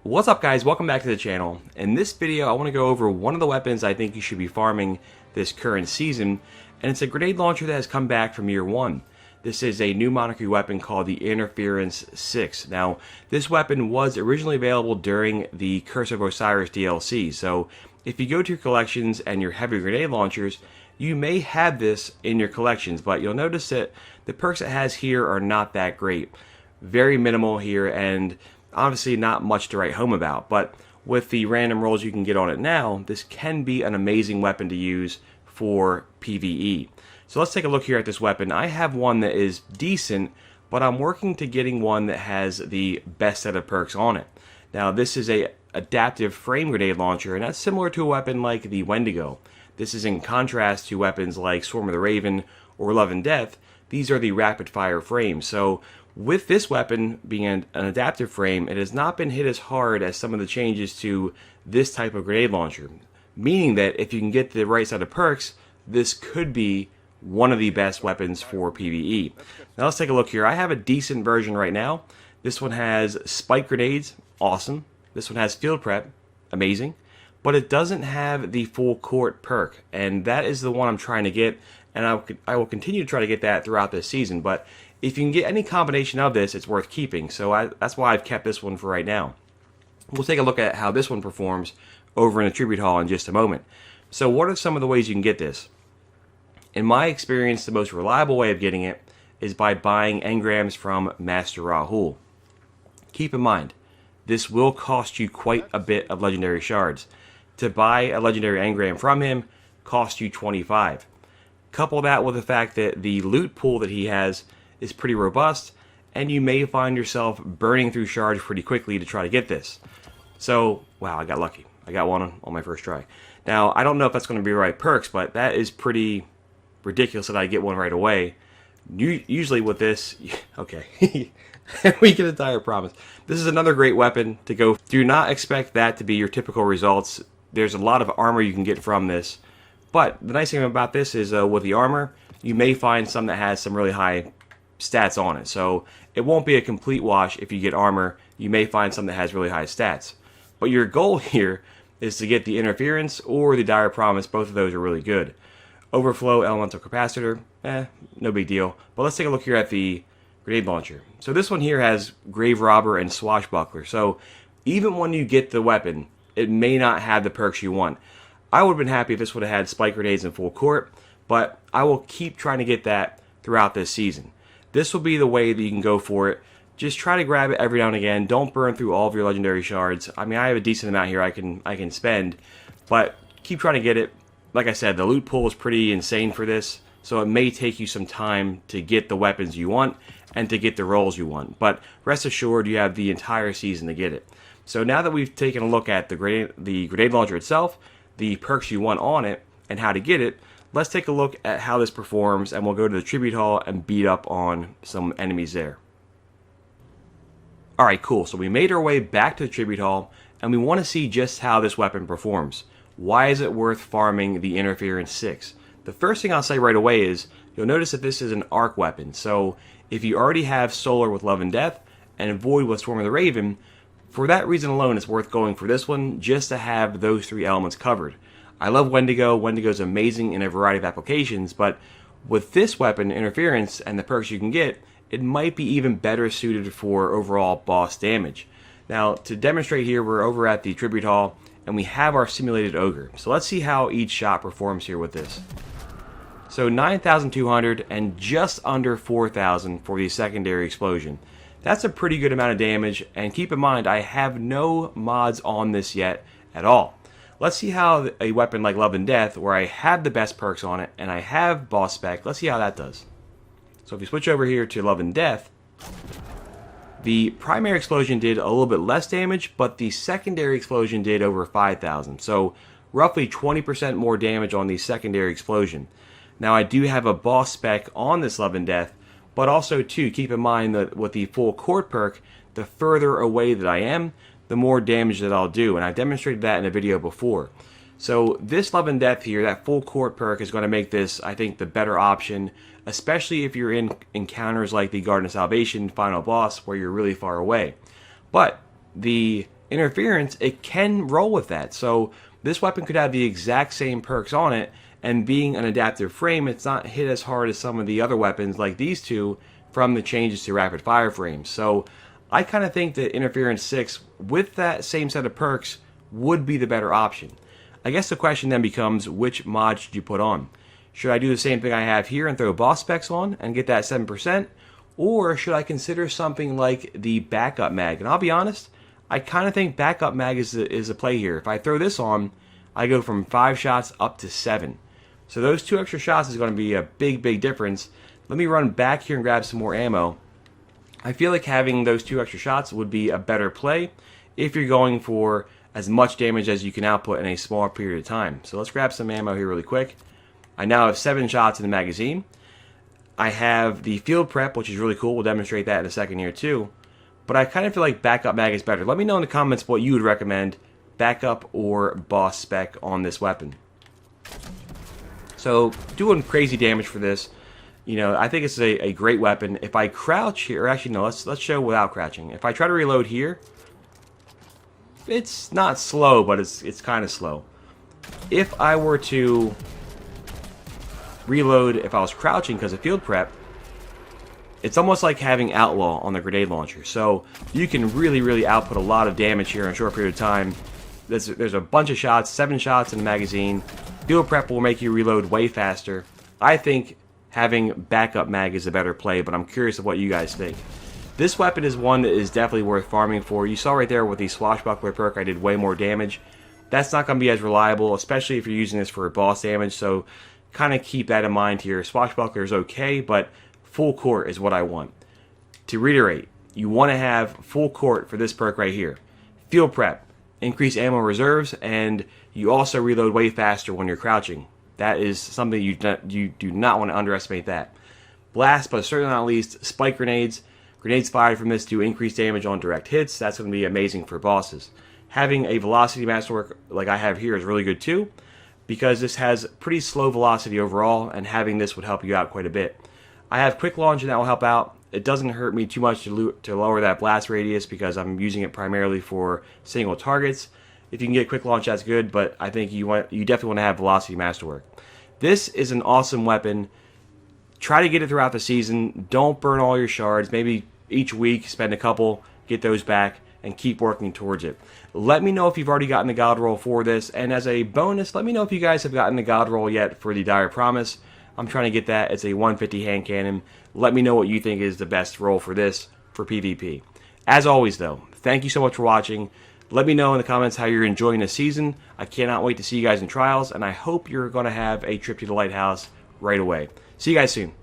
What's up guys, welcome back to the channel. In this video I want to go over one of the weapons I think you should be farming this current season, and it's a grenade launcher that has come back from year 1. This is a new monarchy weapon called the Interference 6. Now this weapon was originally available during the Curse of Osiris DLC, so if you go to your collections and your heavy grenade launchers, you may have this in your collections, but you'll notice that the perks it has here are not that great. Very minimal here, and obviously not much to write home about, but with the random rolls you can get on it now, this can be an amazing weapon to use for PvE. So let's take a look here at this weapon. I have one that is decent, but I'm working to getting one that has the best set of perks on it. Now this is a adaptive frame grenade launcher, and that's similar to a weapon like the Wendigo. This is in contrast to weapons like Swarm of the Raven or Love and Death. These are the rapid fire frames. So with this weapon being an adaptive frame, it has not been hit as hard as some of the changes to this type of grenade launcher, meaning that if you can get the right set of perks, this could be one of the best weapons for PvE. Now let's take a look here. I have a decent version right now. This one has spike grenades, awesome. This one has field prep, amazing. But it doesn't have the full court perk, and that is the one I'm trying to get, and I will continue to try to get that throughout this season. But if you can get any combination of this, it's worth keeping, so that's why I've kept this one for right now. We'll take a look at how this one performs over in the Tribute Hall in just a moment. So what are some of the ways you can get this? In my experience, the most reliable way of getting it is by buying engrams from Master Rahool. Keep in mind, this will cost you quite a bit of legendary shards. To buy a legendary engram from him costs you 25. Couple that with the fact that the loot pool that he has is pretty robust, and you may find yourself burning through shards pretty quickly to try to get this. So, wow, I got lucky. I got one on my first try. Now, I don't know if that's going to be the right perks, but that is pretty ridiculous that I get one right away. Usually with this, okay, we get a dire promise. This is another great weapon to go. Do not expect that to be your typical results. There's a lot of armor you can get from this, but the nice thing about this is with the armor, you may find some that has some really high stats on it. So it won't be a complete wash if you get armor. You may find some that has really high stats. But your goal here is to get the Interference or the Dire Promise. Both of those are really good. Overflow Elemental Capacitor, no big deal. But let's take a look here at the grenade launcher. So this one here has Grave Robber and Swashbuckler. So even when you get the weapon, it may not have the perks you want. I would have been happy if this would have had spike grenades in full court, but I will keep trying to get that throughout this season. This will be the way that you can go for it. Just try to grab it every now and again. Don't burn through all of your legendary shards. I mean, I have a decent amount here I can spend, but keep trying to get it. Like I said, the loot pool is pretty insane for this, so it may take you some time to get the weapons you want and to get the rolls you want. But rest assured, you have the entire season to get it. So now that we've taken a look at the grenade launcher itself, the perks you want on it, and how to get it, let's take a look at how this performs, and we'll go to the Tribute Hall and beat up on some enemies there. Alright, cool. So we made our way back to the Tribute Hall, and we want to see just how this weapon performs. Why is it worth farming the Interference 6? The first thing I'll say right away is, you'll notice that this is an arc weapon. So if you already have Solar with Love and Death, and Void with Swarm of the Raven, for that reason alone, it's worth going for this one, just to have those three elements covered. I love Wendigo. Wendigo's amazing in a variety of applications, but with this weapon, Interference, and the perks you can get, it might be even better suited for overall boss damage. Now, to demonstrate here, we're over at the Tribute Hall, and we have our simulated ogre. So let's see how each shot performs here with this. So 9,200 and just under 4,000 for the secondary explosion. That's a pretty good amount of damage, and keep in mind, I have no mods on this yet at all. Let's see how a weapon like Love and Death, where I have the best perks on it, and I have boss spec, let's see how that does. So if you switch over here to Love and Death, the primary explosion did a little bit less damage, but the secondary explosion did over 5,000. So roughly 20% more damage on the secondary explosion. Now I do have a boss spec on this Love and Death, but also too, keep in mind that with the full court perk, the further away that I am, the more damage that I'll do, and I've demonstrated that in a video before. So this Love and Death here, that full court perk, is going to make this, I think, the better option, especially if you're in encounters like the Garden of Salvation final boss where you're really far away. But the interference, it can roll with that. So this weapon could have the exact same perks on it, and being an adaptive frame, it's not hit as hard as some of the other weapons like these two from the changes to rapid fire frames. So I kind of think that Interference 6 with that same set of perks would be the better option. I guess the question then becomes, which mod should you put on? Should I do the same thing I have here and throw boss specs on and get that 7%? Or should I consider something like the backup mag? And I'll be honest, I kind of think backup mag is a play here. If I throw this on, I go from 5 shots up to 7. So those 2 extra shots is going to be a big difference. Let me run back here and grab some more ammo. I feel like having those 2 extra shots would be a better play if you're going for as much damage as you can output in a small period of time. So let's grab some ammo here really quick. I now have 7 shots in the magazine. I have the field prep, which is really cool. We'll demonstrate that in a second here too. But I kind of feel like backup mag is better. Let me know in the comments what you would recommend, backup or boss spec on this weapon. So doing crazy damage for this. You know, I think it's a great weapon. If I crouch here, or actually no, let's show without crouching. If I try to reload here, it's not slow, but it's kind of slow. If I were to reload, if I was crouching because of field prep, it's almost like having Outlaw on the grenade launcher. So you can really output a lot of damage here in a short period of time. There's a bunch of shots, 7 shots in the magazine. Field prep will make you reload way faster. I think having backup mag is a better play, but I'm curious of what you guys think. This weapon is one that is definitely worth farming for. You saw right there with the Swashbuckler perk, I did way more damage. That's not going to be as reliable, especially if you're using this for boss damage, so kind of keep that in mind here. Swashbuckler is okay, but full court is what I want. To reiterate, you want to have full court for this perk right here. Field prep, increase ammo reserves, and you also reload way faster when you're crouching. That is something you do not want to underestimate that. Last but certainly not least, spike grenades. Grenades fired from this do increase damage on direct hits. That's going to be amazing for bosses. Having a velocity masterwork like I have here is really good too, because this has pretty slow velocity overall, and having this would help you out quite a bit. I have quick launch, and that will help out. It doesn't hurt me too much to lower that blast radius because I'm using it primarily for single targets. If you can get quick launch, that's good, but I think you definitely want to have velocity masterwork. This is an awesome weapon. Try to get it throughout the season. Don't burn all your shards. Maybe each week spend a couple, get those back, and keep working towards it. Let me know if you've already gotten the God roll for this, and as a bonus, let me know if you guys have gotten the God roll yet for the Dire Promise. I'm trying to get that. It's a 150 hand cannon. Let me know what you think is the best roll for this for PvP. As always though, thank you so much for watching. Let me know in the comments how you're enjoying this season. I cannot wait to see you guys in Trials, and I hope you're going to have a trip to the Lighthouse right away. See you guys soon.